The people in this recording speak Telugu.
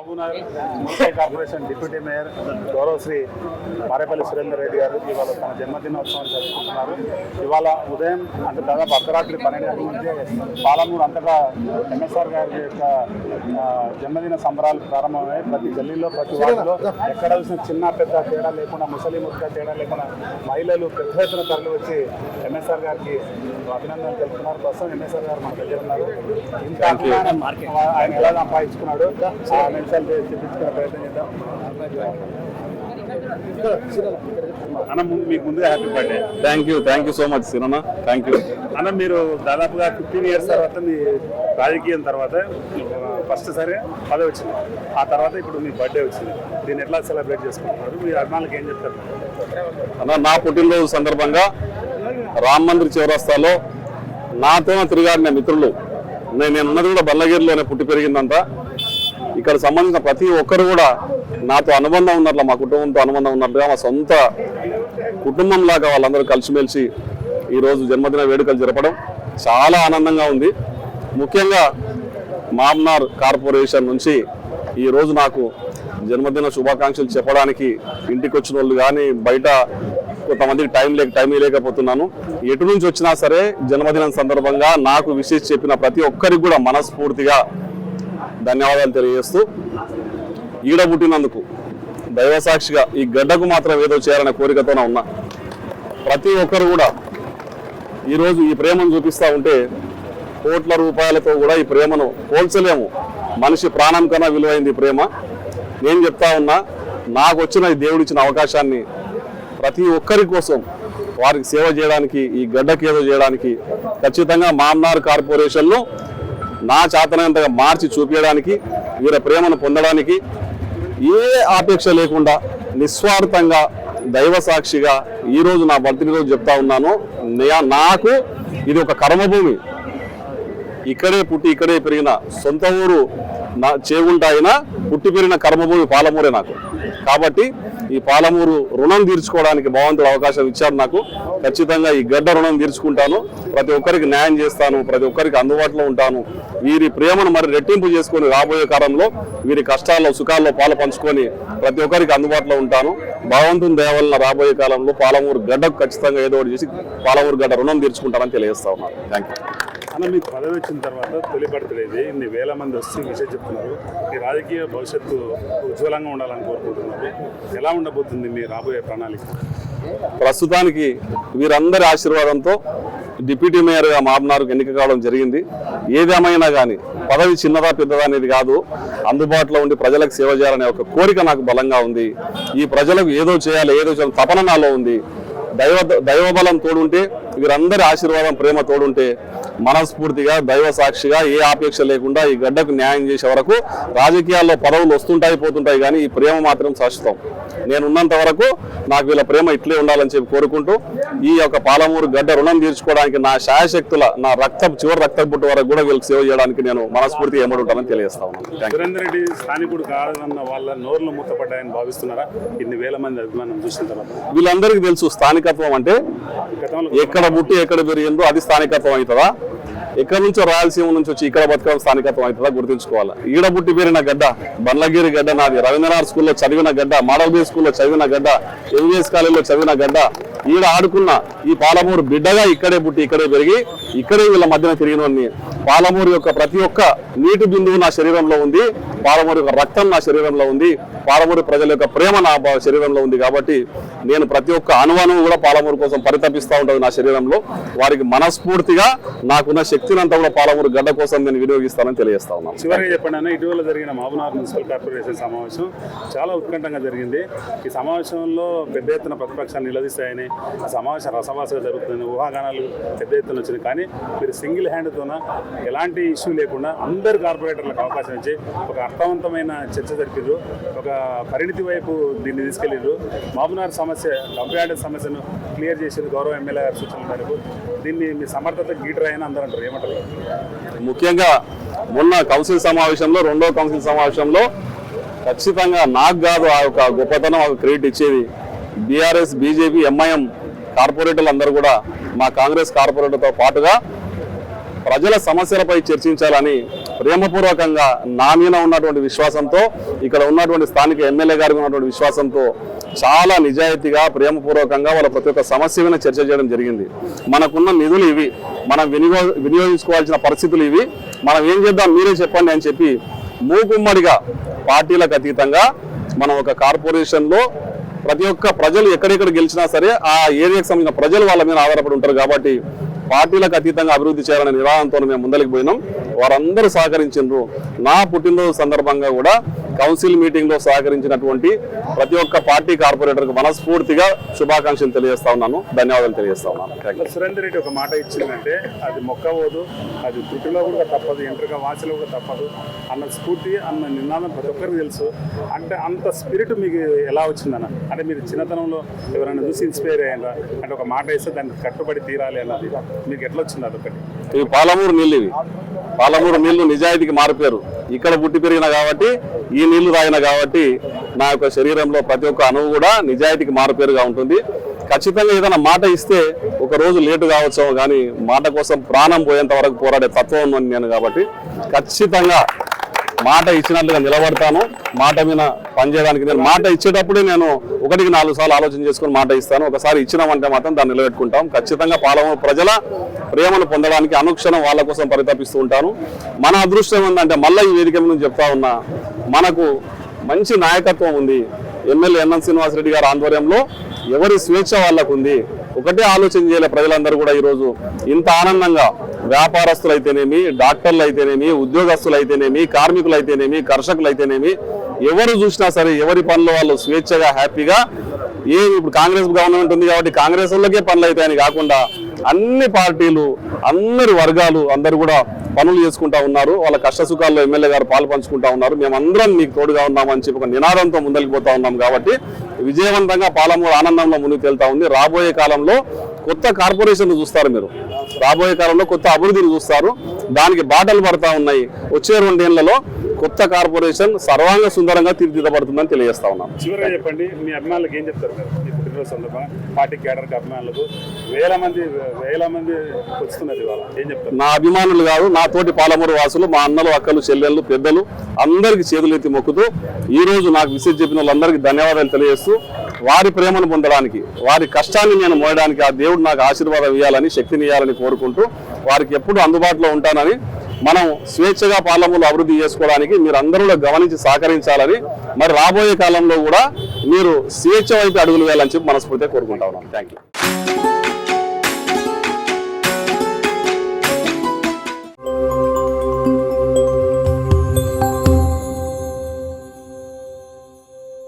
Mahabubnagar municipal corporation deputy mayor గౌరవ శ్రీ మారేపల్లి సురేందర్ రెడ్డి గారు ఇవాళ తన జన్మదినోత్సవాన్ని జరుపుకుంటున్నారు. ఇవాళ ఉదయం అంటే దాదాపు అర్ధరాత్రి 12 గంటల నుంచే పాలమూరు అంతటా ఎంఎస్ఆర్ గారి యొక్క జన్మదిన సంబరాలు ప్రారంభమై ప్రతి గల్లీలో ప్రతి వార్డులో ఎక్కడ చూసిన చిన్న పెద్ద తేడా లేకుండా ముసలి ముక్క తేడా లేకుండా మహిళలు పెద్ద ఎత్తున తరలి వచ్చి ఎంఎస్ఆర్ గారికి అభినందనలు తెలుపుతున్నారు. ప్రస్తుతం ఎంఎస్ఆర్ గారు మన దగ్గర ఉన్నారు. ఇంకా ఆయన ఎలా సంపాదించుకున్నాడు నిమిషాలు చూపించుకునే ప్రయత్నం చేద్దాం. అన్న మీకు ముందుగా happy birthday. Thank you so much సిరన్న. థ్యాంక్ యూ అన్న. మీరు దాదాపుగా 15 years తర్వాత మీ రాజకీయం తర్వాత ఫస్ట్ సరే పదవి వచ్చింది, ఆ తర్వాత ఇప్పుడు మీ బర్త్డే వచ్చింది. దీన్ని ఎట్లా సెలబ్రేట్ చేసుకుంటున్నారు? మీ అభిమానులకు ఏం చెప్తారు అన్న? నా పుట్టినరోజు సందర్భంగా రామ్ మందిర్ చౌరస్తాలో నాతో తిరిగాడిన మిత్రులు, నేను ఉన్నది కూడా బల్లగిరిలోనే పుట్టి పెరిగిందంతా. ఇక్కడ సంబంధించిన ప్రతి ఒక్కరు కూడా నాతో అనుబంధం ఉన్నట్ల, మా కుటుంబంతో అనుబంధం ఉన్నట్లుగా మా సొంత కుటుంబం లాగా వాళ్ళందరూ కలిసిమెలిసి ఈరోజు జన్మదిన వేడుకలు జరపడం చాలా ఆనందంగా ఉంది. ముఖ్యంగా మహబూబ్నగర్ కార్పొరేషన్ నుంచి ఈరోజు నాకు జన్మదిన శుభాకాంక్షలు చెప్పడానికి ఇంటికి వచ్చిన వాళ్ళు కానీ బయట కొంతమందికి టైం లేకపోతున్నాను. ఎటు నుంచి వచ్చినా సరే జన్మదినం సందర్భంగా నాకు విశేష చెప్పిన ప్రతి ఒక్కరికి కూడా మనస్ఫూర్తిగా ధన్యవాదాలు తెలియజేస్తూ, ఈడ పుట్టినందుకు దైవసాక్షిగా ఈ గడ్డకు మాత్రం ఏదో చేయాలనే కోరికతోనే ఉన్నా. ప్రతి ఒక్కరు కూడా ఈరోజు ఈ ప్రేమను చూపిస్తూ ఉంటే కోట్ల రూపాయలతో కూడా ఈ ప్రేమను పోల్చలేము. మనిషి ప్రాణం కన్నా విలువైంది ఈ ప్రేమ. నేను చెప్తా ఉన్నా, నాకు వచ్చిన ఈ దేవుడిచ్చిన అవకాశాన్ని ప్రతి ఒక్కరి కోసం వారికి సేవ చేయడానికి, ఈ గడ్డకి ఏదో చేయడానికి ఖచ్చితంగా మహబూబ్నగర్ కార్పొరేషన్ను నా చేతనంతగా మార్చి చూపించడానికి, వీరి ప్రేమను పొందడానికి ఏ ఆపేక్ష లేకుండా నిస్వార్థంగా దైవ సాక్షిగా ఈరోజు నా బర్త్డే రోజు చెప్తా ఉన్నాను. నాకు ఇది ఒక కర్మభూమి. ఇక్కడే పుట్టి ఇక్కడే పెరిగిన సొంత ఊరు నా చేగుంట అయినా పుట్టి పెరిగిన కర్మభూమి పాలమూరే నాకు. కాబట్టి ఈ పాలమూరు రుణం తీర్చుకోవడానికి భగవంతుడు అవకాశం ఇచ్చారు నాకు. ఖచ్చితంగా ఈ గడ్డ రుణం తీర్చుకుంటాను. ప్రతి ఒక్కరికి న్యాయం చేస్తాను, ప్రతి ఒక్కరికి అందుబాటులో ఉంటాను. వీరి ప్రేమను మరి రెట్టింపు చేసుకొని రాబోయే కాలంలో వీరి కష్టాల్లో సుఖాల్లో పాలు పంచుకొని ప్రతి ఒక్కరికి అందుబాటులో ఉంటాను. భగవంతుని దయ వలన రాబోయే కాలంలో పాలమూరు గడ్డకు ఖచ్చితంగా ఏదో ఒకటి చేసి పాలమూరు గడ్డ రుణం తీర్చుకుంటానని తెలియజేస్తా ఉన్నాను. థ్యాంక్ యూ అన్న. మీకు పదవి వచ్చిన తర్వాత తొలి బర్త్డేది ఇన్ని వేల మంది వచ్చి విషయం చెప్తున్నారు. మీ రాజకీయ భవిష్యత్తు ఉజ్వలంగా ఉండాలని కోరుకుంటున్నారు. ఎలా ఉండబోతుంది మీ రాబోయే ప్రణాళిక? ప్రస్తుతానికి వీరందరి ఆశీర్వాదంతో డిప్యూటీ మేయర్గా మహబూబ్నగర్కు ఎన్నిక కావడం జరిగింది. ఏదేమైనా కానీ పదవి చిన్నదా పెద్దదా అనేది కాదు, అందుబాటులో ఉండి ప్రజలకు సేవ చేయాలనే ఒక కోరిక నాకు బలంగా ఉంది. ఈ ప్రజలకు ఏదో చేయాలి తపన నాలో ఉంది. దైవబలం తోడుంటే, వీరందరి ఆశీర్వాదం ప్రేమ తోడుంటే మనస్ఫూర్తిగా దైవ సాక్షిగా ఏ ఆపేక్ష లేకుండా ఈ గడ్డకు న్యాయం చేసే వరకు రాజకీయాల్లో పదవులు వస్తుంటాయి పోతుంటాయి, కానీ ఈ ప్రేమ మాత్రం శాశ్వతం. నేనున్నంత వరకు నాకు వీళ్ళ ప్రేమ ఇట్లే ఉండాలని చెప్పి కోరుకుంటూ ఈ యొక్క పాలమూరు గడ్డ రుణం తీర్చుకోవడానికి నా శాయశక్తుల నా చివరి రక్త బుట్టు వరకు కూడా వీళ్ళకి సేవ చేయడానికి నేను మనస్ఫూర్తిగా ఏమడి ఉంటానని తెలియజేస్తా ఉన్నాను. సురేందర్ రెడ్డి స్థానికుడు కాదన్న వాళ్ళ నోర్లు మూతపడ్డాయని భావిస్తున్నారా? ఇన్ని వేల మంది అభిమానం చూసిన తర్వాత వీళ్ళందరికీ తెలుసు స్థానికత్వం అంటే ఎక్కడ పుట్టి ఎక్కడ పెరిగిందో అది స్థానికత్వం అవుతుందా, ఎక్కడి నుంచో రాయలసీమ నుంచి వచ్చి ఇక్కడ బతకడం స్థానికత్వం అవుతుందా గుర్తుంచుకోవాలి. ఈడ పుట్టి పెరిగిన గడ్డ బండ్లగిరి గడ్డ నాది. రవీంద్రనాథ్ స్కూల్లో చదివిన గడ్డ, మోడల్ బీ స్కూల్లో చదివిన గడ్డ, ఎంవిఎస్ కాలేజీలో చదివిన గడ్డ. ఈడ ఆడుకున్న ఈ పాలమూరు బిడ్డగా ఇక్కడే పుట్టి ఇక్కడే పెరిగి ఇక్కడే వీళ్ళ మధ్యన తిరిగినోన్ని. పాలమూరు యొక్క ప్రతి ఒక్క నీటి బిందువు నా శరీరంలో ఉంది, పాలమూరు యొక్క రక్తం నా శరీరంలో ఉంది, పాలమూరు ప్రజల యొక్క ప్రేమ నా శరీరంలో ఉంది. కాబట్టి నేను ప్రతి ఒక్క అణువణువు కూడా పాలమూరు కోసం పరితపిస్తూ ఉంటుంది నా శరీరంలో. వారికి మనస్ఫూర్తిగా నాకున్న శక్తిని అంతా కూడా పాలమూరు గడ్డ కోసం నేను వినియోగిస్తానని తెలియజేస్తా ఉన్నాను. చివరిగా చెప్పండి అన్న, ఇటీవల జరిగిన మహబూబ్నగర్ మున్సిపల్ కార్పొరేషన్ సమావేశం చాలా ఉత్కంఠంగా జరిగింది. ఈ సమావేశంలో పెద్ద ఎత్తున ప్రతిపక్షాలు నిలదీస్తాయని, సమావేశం రసవాసగా జరుగుతుందని ఊహాగానాలు పెద్ద ఎత్తున వచ్చింది. కానీ మీరు సింగిల్ హ్యాండ్తోన ఎలాంటి ఇష్యూ లేకుండా అందరు కార్పొరేటర్లకు అవకాశం ఇచ్చి ఒక అర్థవంతమైన చర్చ జరిపారు, ఒక పరిణితి వైపు దీన్ని తీసుకెళ్ళారు. మహబూబ్నగర్ సమస్య కంప్లీట్ సమస్యను క్లియర్ చేసేది గౌరవ ఎమ్మెల్యే గారి సూచనల మేరకు. దీన్ని మీ సమర్థత గీటర్ అయినా అందరూ అంటారు, ఏమంటారు? ముఖ్యంగా మొన్న కౌన్సిల్ సమావేశంలో, రెండో కౌన్సిల్ సమావేశంలో ఖచ్చితంగా నాకు కాదు ఆ యొక్క గొప్పతనం ఒక క్రెడిట్ ఇచ్చేది బీఆర్ఎస్, బీజేపీ, ఎంఐఎం కార్పొరేటర్లు అందరూ కూడా మా కాంగ్రెస్ కార్పొరేటర్తో పాటుగా ప్రజల సమస్యలపై చర్చించాలని ప్రేమపూర్వకంగా నా మీద ఉన్నటువంటి విశ్వాసంతో, ఇక్కడ ఉన్నటువంటి స్థానిక ఎమ్మెల్యే గారికి ఉన్నటువంటి విశ్వాసంతో చాలా నిజాయితీగా ప్రేమపూర్వకంగా వాళ్ళ ప్రతి ఒక్క సమస్య మీద చర్చ చేయడం జరిగింది. మనకున్న నిధులు ఇవి, మనం వినియోగించుకోవాల్సిన పరిస్థితులు ఇవి, మనం ఏం చేద్దాం మీరే చెప్పండి అని చెప్పి మూకుమ్మడిగా పార్టీలకు అతీతంగా మనం ఒక కార్పొరేషన్లో ప్రతి ఒక్క ప్రజలు ఎక్కడెక్కడ గెలిచినా సరే ఆ ఏరియాకి సంబంధించిన ప్రజలు వాళ్ళ మీద ఆధారపడి ఉంటారు కాబట్టి పార్టీలకు అతీతంగా అభివృద్ధి చేయాలనే నిరాశంతో మేము ముందరికి పోయినాం. వారందరూ సహకరించారు. నా పుట్టినరోజు సందర్భంగా కూడా కౌన్సిల్ మీటింగ్లో సహకరించినటువంటి ప్రతి ఒక్క పార్టీ కార్పొరేటర్కి మనస్ఫూర్తిగా శుభాకాంక్షలు తెలియజేస్తా ఉన్నాను, ధన్యవాదాలు తెలియజేస్తా ఉన్నాను. సురేందర్ రెడ్డి ఒక మాట ఇచ్చిందంటే అది మొక్కవోదు, అది త్రుటిలో కూడా తప్పదు, ఎంట్రుగా వాసిలో కూడా తప్పదు అన్న స్ఫూర్తి అన్న నినాదం ప్రతి ఒక్కరికి తెలుసు. అంటే అంత స్పిరిట్ మీకు ఎలా వచ్చిందన్న? అంటే మీరు చిన్నతనంలో ఎవరైనా చూసి ఇన్స్పైర్ అయ్యారా? అంటే ఒక మాట ఇస్తే దానికి కట్టుబడి తీరాలి అన్నది మీకు ఎట్లా వచ్చింది? అదొకటి. ఇవి పాలమూరు నీళ్ళు, ఇవి పాలమూరు నీళ్లు నిజాయితీకి మారిపోయారు. ఇక్కడ పుట్టి పెరిగిన కాబట్టి, ఈ నీళ్లు తాగిన కాబట్టి నా యొక్క శరీరంలో ప్రతి ఒక్క అణువు కూడా నిజాయితీకి మారుపేరుగా ఉంటుంది. ఖచ్చితంగా ఏదైనా మాట ఇస్తే ఒక రోజు లేటు కావచ్చేమో కానీ మాట కోసం ప్రాణం పోయేంత వరకు పోరాడే తత్వం ఉన్నాను నేను. కాబట్టి ఖచ్చితంగా మాట ఇచ్చినట్లుగా నిలబడతాను. మాట మీద పనిచేయడానికి నేను మాట ఇచ్చేటప్పుడే నేను 1-4 సార్లు ఆలోచన చేసుకుని మాట ఇస్తాను. ఒకసారి ఇచ్చినామంటే మాత్రం దాన్ని నిలబెట్టుకుంటాం. ఖచ్చితంగా పాలమూరు ప్రజల ప్రేమను పొందడానికి అనుక్షణం వాళ్ళ కోసం పరితపిస్తూ ఉంటాను. మన అదృష్టం ఏంటంటే మళ్ళీ ఈ వేదిక మీద చెప్తా ఉన్నా, మనకు మంచి నాయకత్వం ఉంది. ఎమ్మెల్యే ఎన్ఎన్ శ్రీనివాసరెడ్డి గారి ఆధ్వర్యంలో ఎవరి స్వేచ్ఛ వాళ్ళకు ఉంది. ఒకటే ఆలోచన చేయలే ప్రజలందరూ కూడా ఈరోజు ఇంత ఆనందంగా, వ్యాపారస్తులు అయితేనేమి, డాక్టర్లు అయితేనేమి, ఉద్యోగస్తులు అయితేనేమి, కార్మికులు అయితేనేమి, కర్షకులు అయితేనేమి, ఎవరు చూసినా సరే ఎవరి పనులు వాళ్ళు స్వేచ్ఛగా హ్యాపీగా, ఇప్పుడు కాంగ్రెస్ గవర్నమెంట్ ఉంది కాబట్టి కాంగ్రెస్ వాళ్ళకే పనులు అవుతాయని కాకుండా అన్ని పార్టీలు, అందరి వర్గాలు అందరూ కూడా పనులు చేసుకుంటా ఉన్నారు. వాళ్ళ కష్ట సుఖాల్లో ఎమ్మెల్యే గారు పాలు పంచుకుంటా ఉన్నారు. మేమందరం మీకు తోడుగా ఉన్నామని చెప్పి ఒక నినాదంతో ముందరికి పోతా ఉన్నాం. కాబట్టి విజయవంతంగా పాలమూరు ఆనందంలో ముందుకు వెళ్తా ఉంది. రాబోయే కాలంలో కొత్త కార్పొరేషన్ చూస్తారు మీరు, రాబోయే కాలంలో కొత్త అభివృద్ధిని చూస్తారు. దానికి బాటలు పడతా ఉన్నాయి. వచ్చే 2 ఏళ్లలో కొత్త కార్పొరేషన్ సర్వాంగ సుందరంగా తీర్చిదిద్దబడుతుందని తెలియజేస్తా ఉన్నాం. చివరిగా చెప్పండి, మీ అభిమానులకు ఏం చెప్తారు మీరు ఈ పుట్టినరోజు సందర్భంగా? పార్టీ కేడర్ అభిమానులకు వేల మంది వస్తున్నది, ఇవాళ ఏం చెప్తారు? నా అభిమానులు కాదు, నా తోటి పాలమూరు వాసులు, మా అన్నలు, అక్కలు, చెల్లెళ్ళు, పెద్దలు అందరికీ చేతులెత్తి మొక్కుతూ ఈ రోజు నాకు విసిట్ చెప్పిన వాళ్ళందరికీ ధన్యవాదాలు తెలియజేస్తూ, వారి ప్రేమను పొందడానికి, వారి కష్టాన్ని నేను మోయడానికి ఆ దేవుడు నాకు ఆశీర్వాదం ఇవ్వాలని, శక్తిని ఇవ్వాలని కోరుకుంటూ వారికి ఎప్పుడు అందుబాటులో ఉంటానని, మనం స్వేచ్ఛగా పాలమూరు అభివృద్ధి చేసుకోవడానికి మీరు అందరూ గమనించి సహకరించాలని, మరి రాబోయే కాలంలో కూడా మీరు స్వేచ్ఛ వైపు అడుగులు వేయాలని చెప్పి మనస్ఫూర్తిగా కోరుకుంటా ఉన్నాను. Thank you.